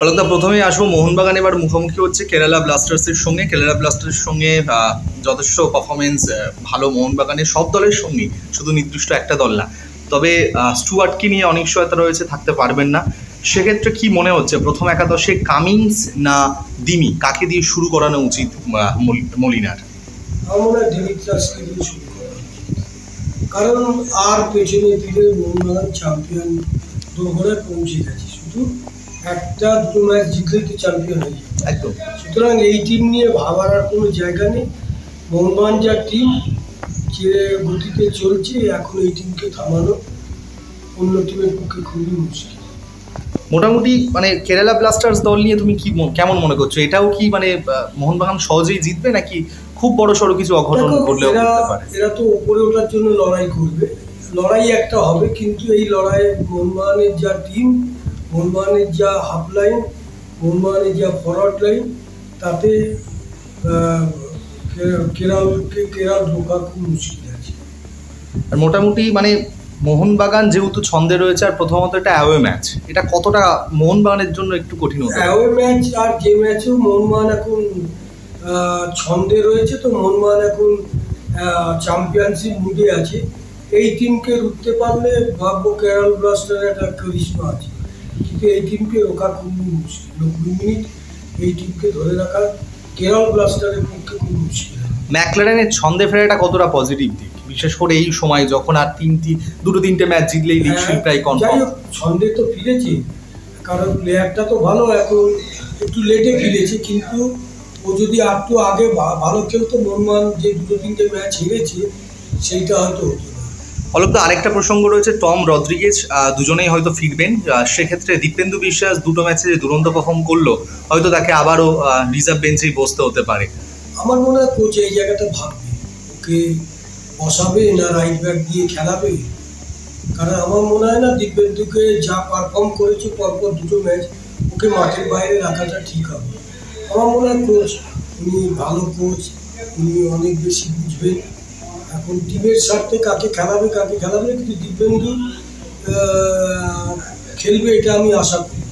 অলকদা প্রথমেই আসবো, মোহনবাগান এবার মুখোমুখি হচ্ছে কেরালা ব্লাস্টার্সের সঙ্গে। কেরালা ব্লাস্টার্সের সঙ্গে যথেষ্ট পারফরমেন্স ভালো মোহনবাগানের সব দলের সঙ্গেই, শুধু নির্দিষ্ট একটা দল না। তবে স্টুয়ার্টকে নিয়ে অনিশ্চয়তা রয়েছে, থাকতে পারবেন না। সেক্ষেত্রে কি মনে হচ্ছে প্রথম একাদশে কামিন্স না দিমি, কাকে দিয়ে শুরু করানো উচিত মলিনার? আমার মনে হয় ডিমিত্রাসকে দিয়ে শুরু করা, কারণ আর পেছনে ফিরে মোহনবাগান চ্যাম্পিয়ন দোরগোড়ায় পৌঁছে গেছে। শুধু একটা দুটো ম্যাচ জিতলেই তো চ্যাম্পিয়ন হয়ে যায় একদম। সুতরাং এই টিম নিয়ে ভাবার আর কোনো জায়গা নেই। মোহনবাগান যা টিম যে গতিতে চলছে, এখন এই টিমকে থামানো অন্য টিমের পক্ষে খুবই মুশকিল। মোটামুটি মানে কেরালা ব্লাস্টার্স দল নিয়ে তুমি কি কেমন মনে করছো? এটাও কি মানে মোহনবাগান সহজেই জিতবে, নাকি খুব বড় সড়ো কিছু অঘটন ঘটলেও করতে পারে? এরা তো ওপরে ওঠার জন্য লড়াই করবে, লড়াই একটা হবে, কিন্তু এই লড়াইয়ে মোহনবাগানের যা টিম, মোহনবাগানের যা হাফ লাইন, মোহনবাগানের যা ফরওয়ার্ড লাইন, তাতে কেরাল ঢোকা খুব মুশকিল আছে। আর মোটামুটি মানে মোহনবাগান যেহেতু ছন্দে রয়েছে, আর প্রথমত এটা অ্যাওয়ে ম্যাচ, এটা কতটা মোহনবাগানের জন্য একটু কঠিন হতে পারে? অ্যাওয়ে ম্যাচ আর যে ম্যাচেও মোহনবাগান এখন ছন্দে রয়েছে, তো মোহনবাগান এখন চ্যাম্পিয়নশিপ মুডে আছে। এই টিমকে রুখতে পারলে ভাববো কেরল ব্লাস্টারের একটা করিশ্মা আছে, কিন্তু এই টিমকে রোকা খুবই মুশকিল। 90 মিনিট এই টিমকে ধরে রাখা কেরল ব্লাস্টারের পক্ষে খুব মুশকিল। ম্যাকলারেনের ছন্দে ফেরাটা কতটা পজিটিভ দিক, বিশেষ করে এই সময় যখন আর দুটো তিনটে ম্যাচ জিতলেই লিগ প্রায় কনফার্ম? যাই হোক, ছন্দে তো ফিরেছে, কারণ প্লেয়ারটা তো ভালো, এখন একটু লেটে ফিরেছে, কিন্তু ও যদি একটু আগে ভালো খেলতো, মোহনবাগান যে দুটো তিনটে ম্যাচ হেরেছে সেইটা হয়তো হতো না। অলকদা আরেকটা প্রসঙ্গ রয়েছে, টম রদ্রিগেজ দুজনেই হয়তো ফিরবেন। সেক্ষেত্রে দীপেন্দু বিশ্বাস দুটো ম্যাচে যে দুরন্ত পারফর্ম করলো, হয়তো তাকে আবারও রিজার্ভ বেঞ্চেই বসতে হতে পারে। আমার মনে হয় কোচ এই জায়গাটা ভাববে, ওকে বসাবে না রাইট ব্যাক দিয়ে খেলাবে, কারণ আমার মনে হয় না দীপেন্দুকে যা পারফর্ম করেছে পরপর দুটো ম্যাচ, ওকে মাঠের বাইরে রাখাটা ঠিক হবে। আমার মনে হয় কোচ, উনি ভালো কোচ, উনি অনেক বেশি বুঝবেন এখন টিমের স্বার্থে কাকে খেলাবে, কিন্তু দীপেন্দু খেলবে এটা আমি আশা করি।